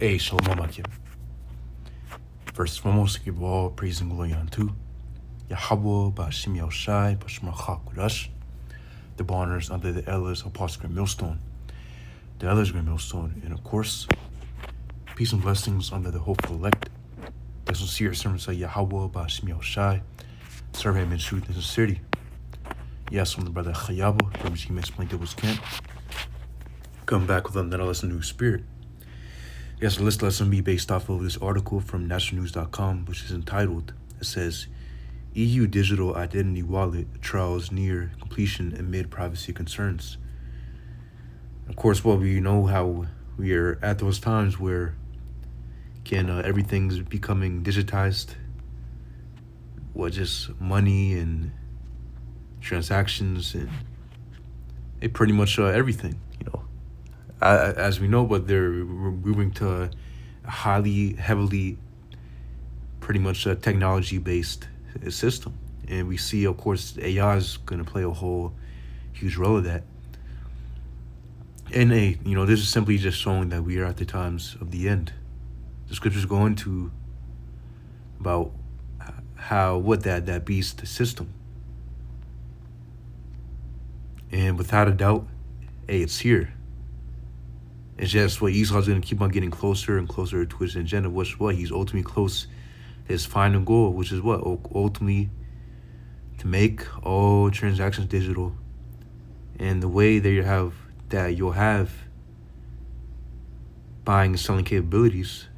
Hey, Shalom Aleichem. First and foremost, give all praise and glory unto Yahweh, Ba'ashim Yahushai, Ba'ashim Qudash. The honors under the elders, Apostle Grand Millstone, the elders Grand Millstone, and of course, peace and blessings under the hopeful elect, the sincere servants of Yahweh, Ba'ashim Yahushai, serve him in truth and sincerity. Yes, I'm the brother Chayabu, from which he explained Devil's Camp. Come back with another lesson, New Spirit. Yes, this lesson be based off of this article from nationalnews.com, which is entitled, it says, EU Digital Identity Wallet Trials Near Completion Amid Privacy Concerns. Of course, we know how we are at those times where everything's becoming digitized. Just money and transactions and pretty much everything, as we know, but they're moving to a heavily, pretty much a technology-based system. And we see, of course, AI is going to play a huge role of that. And, this is simply just showing that we are at the times of the end. The scriptures go into about what that beast system. And without a doubt, it's here. It's just what Esau's going to keep on getting closer and closer to his agenda, which he's ultimately close to his final goal, which is ultimately to make all transactions digital. And the way that you'll have buying and selling capabilities,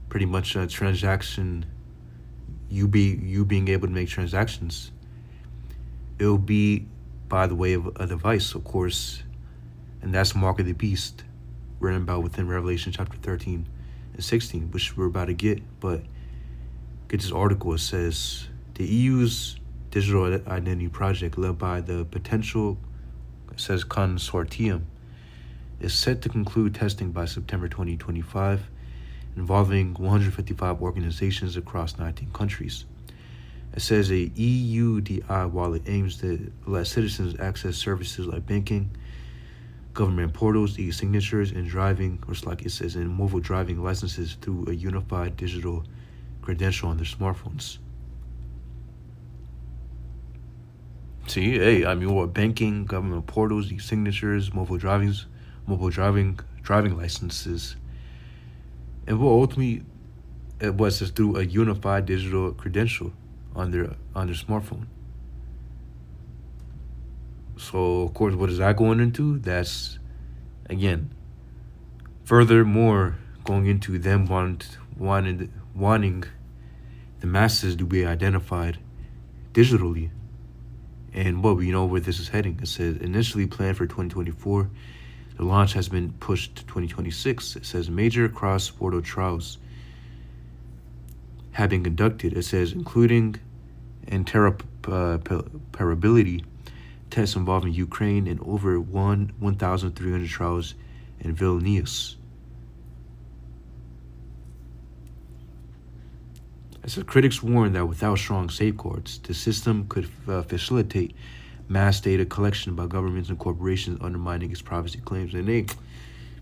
pretty much a transaction, you being able to make transactions, it'll be by the way of a device, of course, and that's the mark of the beast, written about within Revelation chapter 13 and 16, which we're about to get. But get this article. It says the EU's digital identity project, led by the potential, it says consortium, is set to conclude testing by September 2025, involving 155 organizations across 19 countries. It says a EUDI wallet aims to let citizens access services like banking, government portals, e-signatures, and driving, or like it says, in mobile driving licenses through a unified digital credential on their smartphones. See, banking, government portals, e-signatures, mobile driving licenses, and ultimately it was just through a unified digital credential on their smartphone. So, of course, what is that going into? That's, again, furthermore going into them wanting the masses to be identified digitally. And we know where this is heading. It says initially planned for 2024, the launch has been pushed to 2026. It says major cross-border trials have been conducted. It says including interoperability tests involving Ukraine and over 1,300 trials in Vilnius. As critics warn that without strong safeguards, the system could facilitate mass data collection by governments and corporations, undermining its privacy claims. And they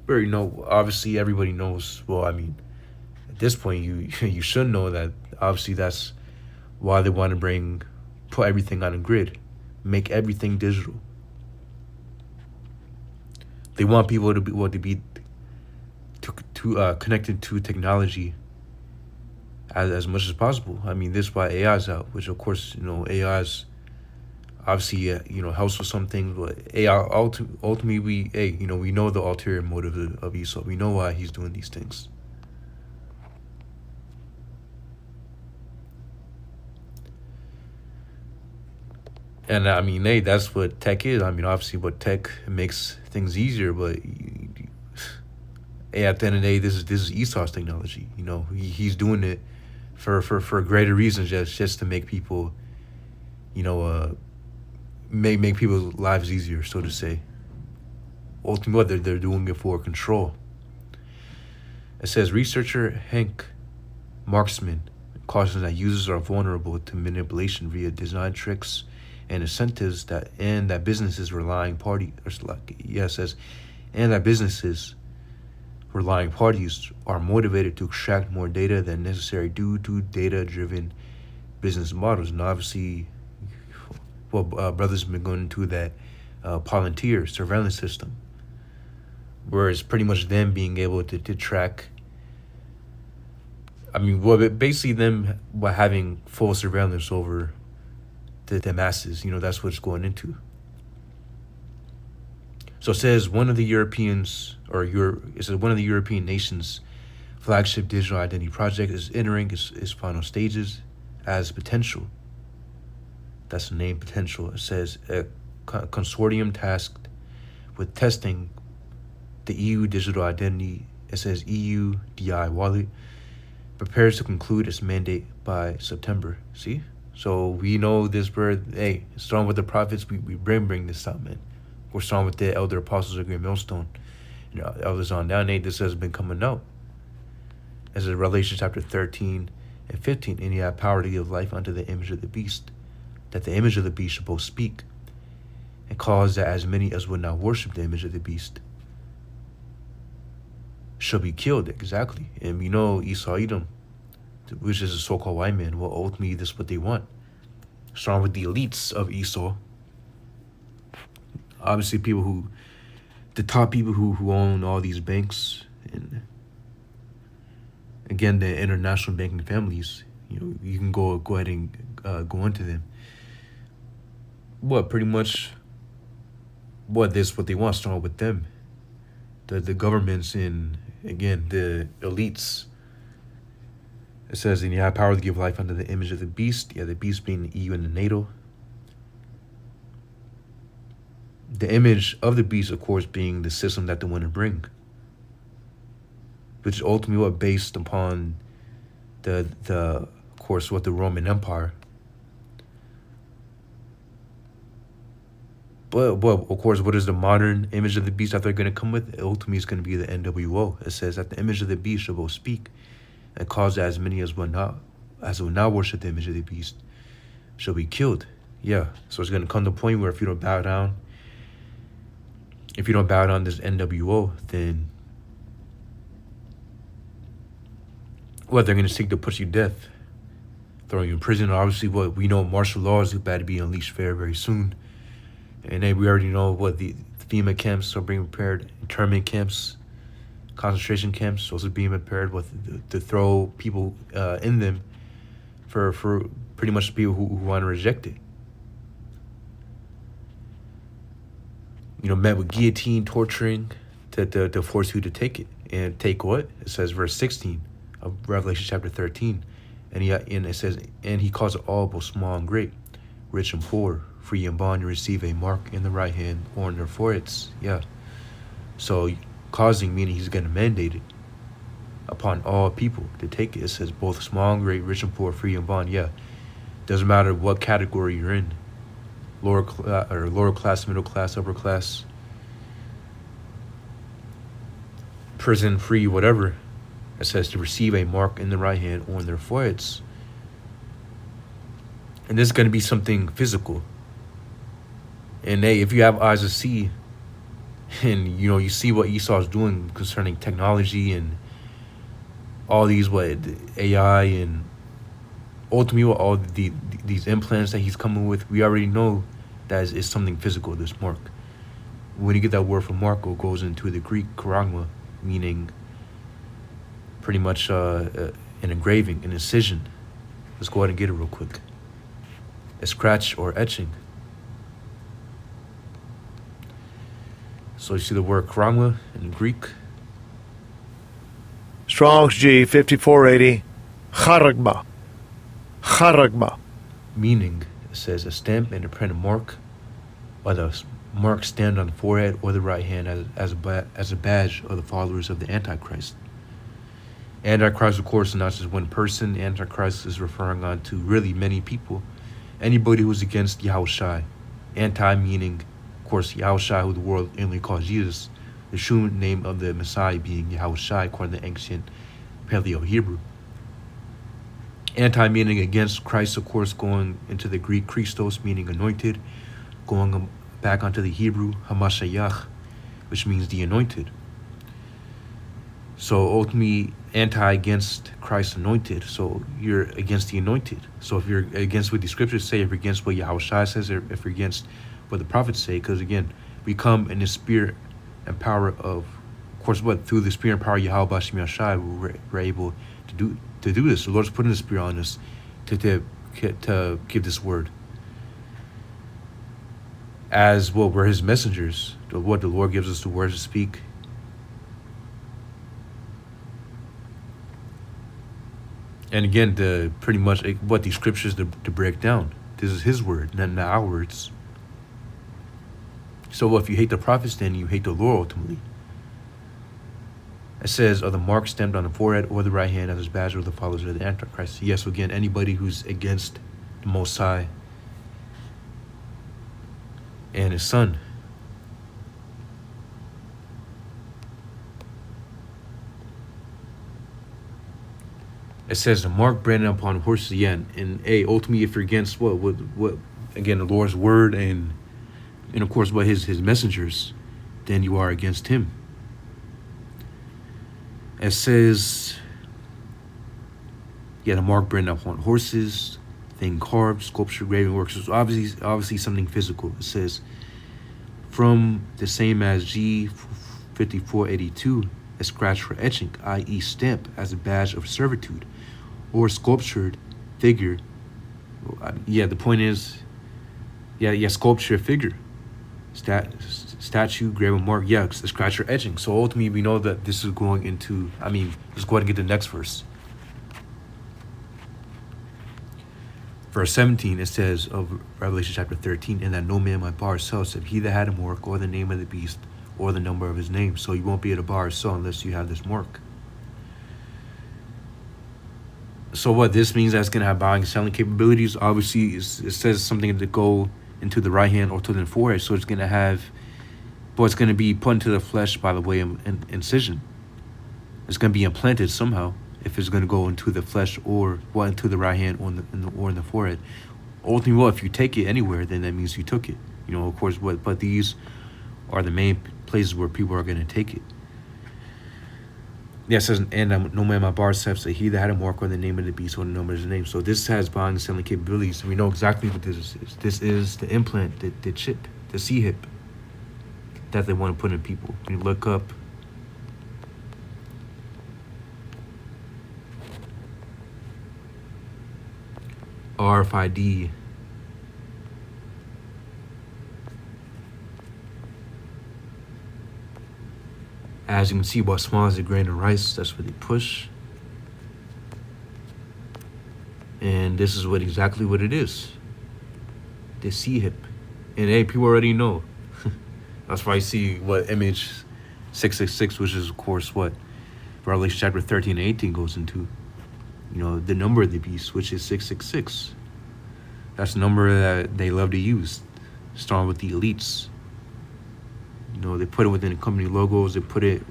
very know, obviously everybody knows, at this point you should know that obviously that's why they want to put everything on a grid. Make everything digital. They want people to be connected to technology as much as possible. This is why AI is out, which of course AI is obviously helps with some things, but AI ultimately we know the ulterior motive of Esau. We know why he's doing these things. And that's what tech is. Obviously, what tech makes things easier, but at the end of the day, this is Esau's technology. He's doing it for greater reasons, just to make people, make people's lives easier, so to say. Ultimately, they're doing it for control. It says researcher Hank Marksman cautions that users are vulnerable to manipulation via design tricks and incentives that businesses relying parties are motivated to extract more data than necessary due to data-driven business models. And obviously, brothers have been going into that Palantir surveillance system, where it's pretty much them being able to track. Basically them by having full surveillance over the masses. That's what it's going into. So it says one of the European nations' flagship digital identity project is entering its final stages as potential. That's the name, potential. It says a consortium tasked with testing the EU digital identity. It says EU DI wallet prepares to conclude its mandate by September. See? So we know this bird, hey, starting with the prophets, we bring this out, man. We're starting with the elder apostles of Great Millstone. Elders on down, this has been coming out. As in Revelation chapter 13 and 15, and he had power to give life unto the image of the beast, that the image of the beast should both speak, and cause that as many as would not worship the image of the beast shall be killed. Exactly. And we know Esau Edom, which is a so-called white man, well, ultimately this is what they want. Starting with the elites of Esau. Obviously the top people who own all these banks, and again, the international banking families, you can go ahead and go into them. Pretty much this is what they want, starting with them. The governments and, again, the elites. It says, and you have power to give life unto the image of the beast. Yeah, the beast being the EU and the NATO. The image of the beast, of course, being the system that they want to bring, which is ultimately based upon of course, what the Roman Empire. But of course, what is the modern image of the beast that they're going to come with? Ultimately, it's going to be the NWO. It says that the image of the beast shall both speak, and cause as many as will not worship the image of the beast shall be killed. Yeah, so it's going to come to a point where if you don't bow down this NWO, then they're going to seek to put you to death, throw you in prison. Obviously, we know martial law is about to be unleashed very, very soon. And then we already know what the FEMA camps are being prepared, internment camps, concentration camps, those are being prepared to throw people in them for pretty much people who want to reject it. Met with guillotine, torturing, to force you to take it. And take what? It says verse 16 of Revelation chapter 13. And it says, and he calls it all, both small and great, rich and poor, free and bond, you receive a mark in the right hand or in their foreheads. Yeah. So causing, meaning he's going to mandate it upon all people to take it. It says both small and great, rich and poor, free and bond. Yeah. Doesn't matter what category you're in. Lower class, middle class, upper class, prison, free, whatever. It says to receive a mark in the right hand or in their foreheads. And this is going to be something physical. And hey, if you have eyes to see, and you see what Esau's doing concerning technology and all these AI and ultimately all these implants that he's coming with, we already know that is something physical, this mark. When you get that word from Marco, it goes into the Greek charagma, meaning pretty much an engraving, an incision. Let's go ahead and get it real quick. A scratch or etching. So you see the word charagma in Greek. Strong's G 5480, charagma. Meaning, it says a stamp and a printed mark, or the mark stand on the forehead or the right hand as a badge of the followers of the Antichrist. Antichrist, of course, is not just one person. Antichrist is referring on to really many people. Anybody who's against Yahushai. Anti meaning, of course, Yahushai, who the world inly calls Jesus. The true name of the Messiah being Yahushai, according to ancient Paleo-Hebrew. Anti meaning against. Christ, of course, going into the Greek Christos, meaning anointed, going back onto the Hebrew Hamashayach, which means the anointed. So ultimately, anti against Christ anointed. So you're against the anointed. So if you're against what the scriptures say, if you're against what Yahweh Shai says, or if you're against what the prophets say, because again, we come in the spirit and power of course, what through the spirit and power of Yahweh Bashem Yashai, we're able to do this. The Lord's putting the spirit on us to give this word. As well, we're His messengers. What the Lord gives us the words to speak. And again, pretty much what these scriptures to break down. This is His word, not our words. So if you hate the prophets, then you hate the Lord ultimately. It says, "Are the mark stamped on the forehead or the right hand as his badge of the followers of the Antichrist?" Yes, again, anybody who's against the Most High and His Son. It says the mark branded upon horses. Yeah, and ultimately, if you're against what again, the Lord's word and of course what His messengers, then you are against Him. It says, yeah, the mark branded upon horses, thing carved, sculpture, graven works. So obviously something physical. It says, from the same as G5482, a scratch for etching, i.e. stamp as a badge of servitude, or sculptured figure. Yeah, the point is, yeah, sculpture figure. Statue, graven mark, yeah, the scratch or etching. So ultimately, we know that this is going into, let's go ahead and get the next verse. Verse 17, it says of Revelation chapter 13, "And that no man might bar or sell, except he that had a mark, or the name of the beast, or the number of his name." So you won't be able to bar or sell unless you have this mark. So what this means, that's going to have buying and selling capabilities. Obviously, it says something to go into the right hand or to the forehead. So it's going to have, but it's going to be put into the flesh by the way of incision. It's going to be implanted somehow if it's going to go into the flesh or into the right hand or in the forehead. Ultimately, well, if you take it anywhere, then that means you took it. Of course, but these are the main places where people are going to take it. Yeah, it says, "And no man my bar says that he that had a mark on the name of the beast or the number of his name." So this has buying and selling capabilities. We know exactly what this is. This is the implant, the chip, the C-hip that they want to put in people. You look up RFID. As you can see, about small as a grain of rice, that's what they push. And this is exactly what it is. The C-hip. And people already know. That's why I see what image 666, which is of course what Revelation chapter 13 and 18 goes into. The number of the beast, which is 666. That's the number that they love to use, starting with the elites. They put it within the company logos. They put it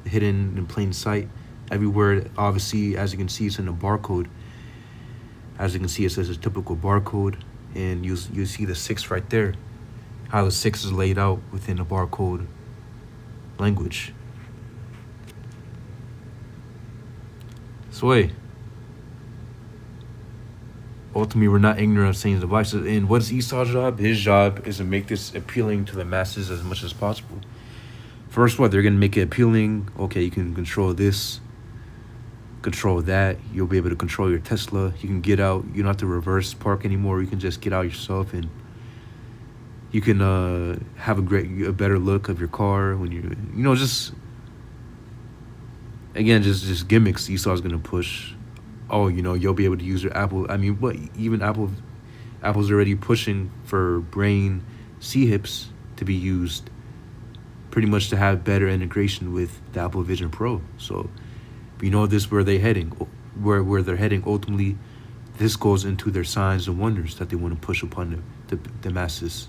hidden in plain sight everywhere. Obviously, as you can see, it's in the barcode. As you can see, it says a typical barcode, and you see the 6 right there. How the 6 is laid out within the barcode language. So ultimately, we're not ignorant of Satan's devices. And what's Esau's job? His job is to make this appealing to the masses as much as possible. First, they're going to make it appealing. Okay, you can control this, control that. You'll be able to control your Tesla. You can get out. You don't have to reverse park anymore. You can just get out yourself, and you can have a better look of your car when just just gimmicks Esau's going to push. Oh, you'll be able to use your Apple. Even Apple's already pushing for brain C-hips to be used pretty much to have better integration with the Apple Vision Pro. So we know this where they're heading, where they're heading. Ultimately, this goes into their signs and wonders that they want to push upon the masses.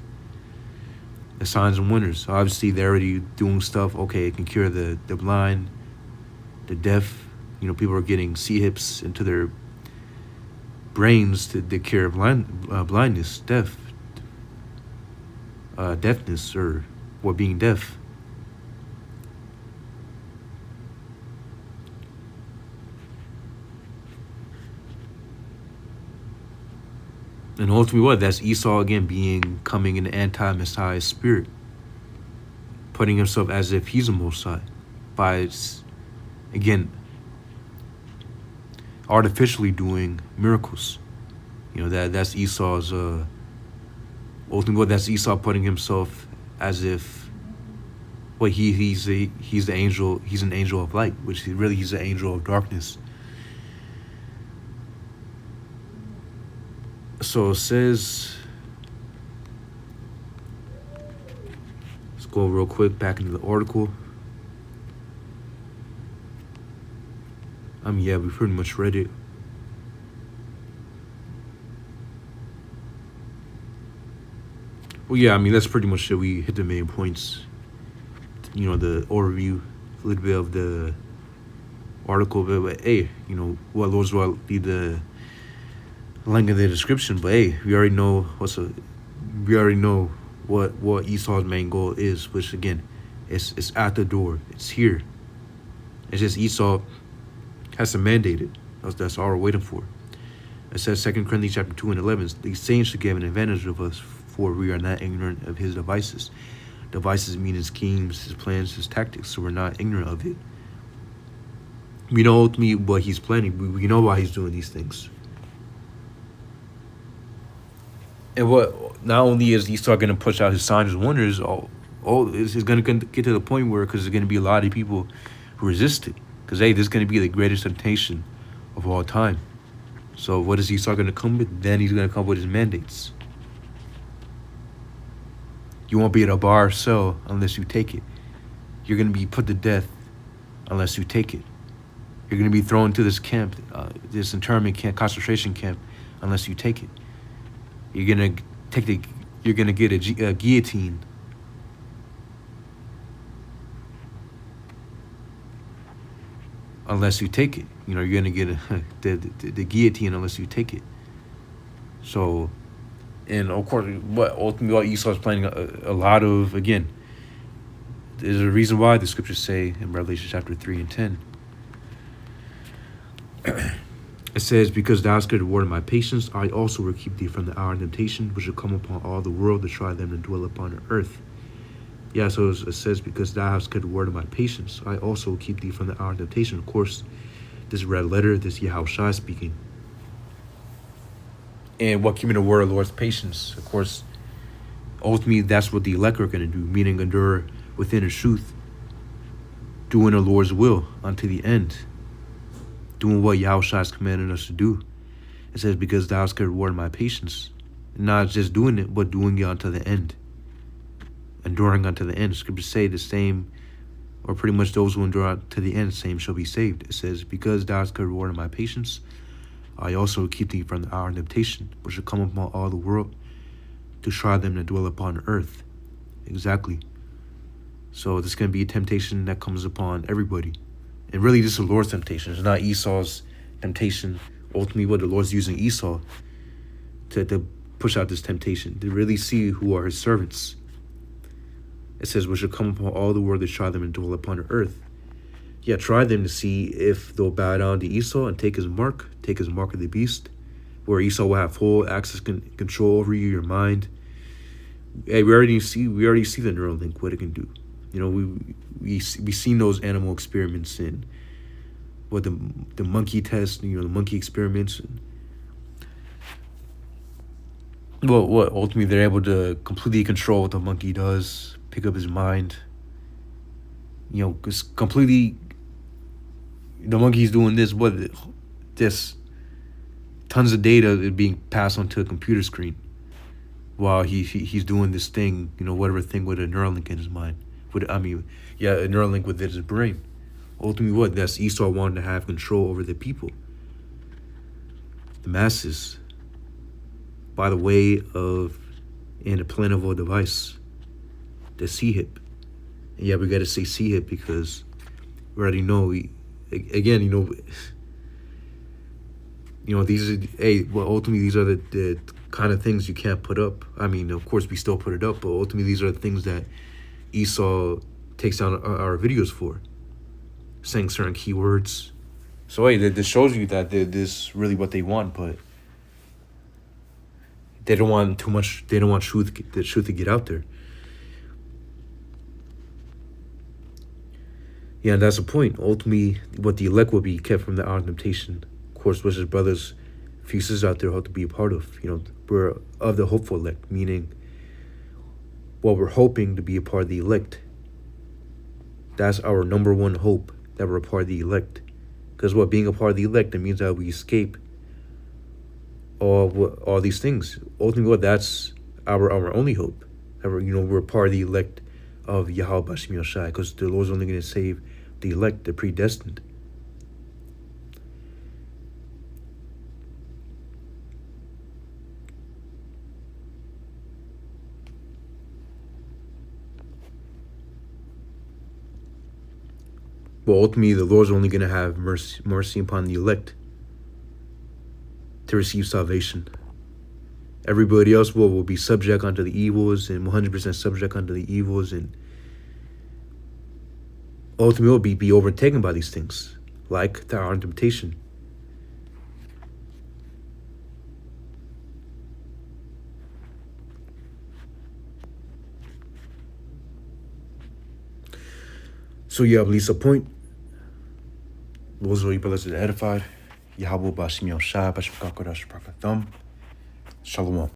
The signs and wonders. Obviously, they're already doing stuff. Okay, it can cure the blind, the deaf. People are getting C-hips into their brains to cure blindness, deafness, or being deaf. And ultimately, what? That's Esau again coming an anti-Messiah spirit, putting himself as if he's a Messiah by, again, artificially doing miracles. That's Esau's ultimately what? That's Esau putting himself as if he's the angel, he's an angel of light, which he's an angel of darkness. So it says, let's go real quick back into the article. Yeah, we pretty much read it. Well, yeah, that's pretty much it. We hit the main points. The overview, a little bit of the article. But hey, what Lord's will leave the link in the description. But hey, we already know what Esau's main goal is, which again, it's at the door. It's here. It's just Esau has to mandate it. That's all we're waiting for. It says 2 Corinthians chapter 2 and 11. These saints should give an advantage of us, for we are not ignorant of his devices. Devices mean his schemes, his plans, his tactics, so we're not ignorant of it. We know ultimately what he's planning. We know why he's doing these things. And what not only is Esau going to push out his signs and wonders, it's going to get to the point where, because there's going to be a lot of people who resist it. Because, hey, this is going to be the greatest temptation of all time. So what is Esau going to come with? Then he's going to come with his mandates. You won't be able to bar or sell unless you take it. You're going to be put to death unless you take it. You're going to be thrown to this camp, this internment camp, concentration camp, unless you take it. You're going to get a guillotine. Unless you take it. You're going to get the guillotine unless you take it. So, and of course, ultimately what Esau's planning a lot of, again, there's a reason why the scriptures say in Revelation chapter 3 and 10, it says, because thou hast good reward of my patience, I also will keep thee from the hour of temptation, which will come upon all the world to try them and dwell upon the earth. Yeah, so it says, because thou hast good word of my patience, I also will keep thee from the hour of temptation. Of course, this red letter, this Yahushua speaking. And what keeping the word of the Lord's patience? Of course, ultimately, that's what the elect are going to do, meaning endure within the truth, doing the Lord's will unto the end, doing what Yahushua has commanded us to do. It says, because thou hast good reward of my patience. Not just doing it, but doing it unto the end. Enduring unto the end. Scriptures say the same, or pretty much those who endure to the end, same shall be saved. It says, because thou hast good reward of my patience, I also keep thee from the hour of temptation, which shall come upon all the world, to try them that dwell upon earth. Exactly. So this is going to be a temptation that comes upon everybody. And really, this is the Lord's temptation. It's not Esau's temptation. Ultimately, what the Lord's using Esau to push out this temptation, to really see who are his servants. It says, which shall come upon all the world to try them and dwell upon the earth. Yeah, try them to see if they'll bow down to Esau and take his mark of the beast, where Esau will have full access, control over you, your mind. Hey, we already see the Neuralink, what it can do. We've seen those animal experiments in what the monkey test, the monkey experiments. What ultimately they're able to completely control what the monkey does, pick up his mind. Because completely, the monkey's doing this tons of data is being passed onto a computer screen, while he's doing this thing, whatever thing with a Neuralink in his mind. A Neuralink within his brain. Ultimately, that's Esau wanting to have control over the people, the masses, by the way of in a plentiful device, the C-hip. And yeah, we got to say C-hip because we already know. Ultimately these are the kind of things you can't put up. Of course we still put it up, but ultimately these are the things that Esau takes down our videos for, saying certain keywords. So hey, this shows you that this is really what they want, but They don't want too much. They don't want the truth to get out there. Yeah, and that's the point. Ultimately, what the elect will be kept from the hour of temptation. Of course, which his brothers, few sisters out there hope to be a part of. We're of the hopeful elect, meaning, well, we're hoping to be a part of the elect. That's our number one hope, that we're a part of the elect. Because being a part of the elect, it means that we escape all these things. Ultimately, that's our only hope. That we're part of the elect of Yahweh Bashim Yoshai, because the Lord's only going to save the elect, the predestined. Well, ultimately, the Lord's only going to have mercy upon the elect to receive salvation. Everybody else will be subject unto the evils, and 100% subject unto the evils, and ultimately will be overtaken by these things, like the hour of temptation. So yeah, at least a point. Those are you brothers that edified. Yahweh Bashim Yoshai, Bashim Kakodash Prakatham. Shalom.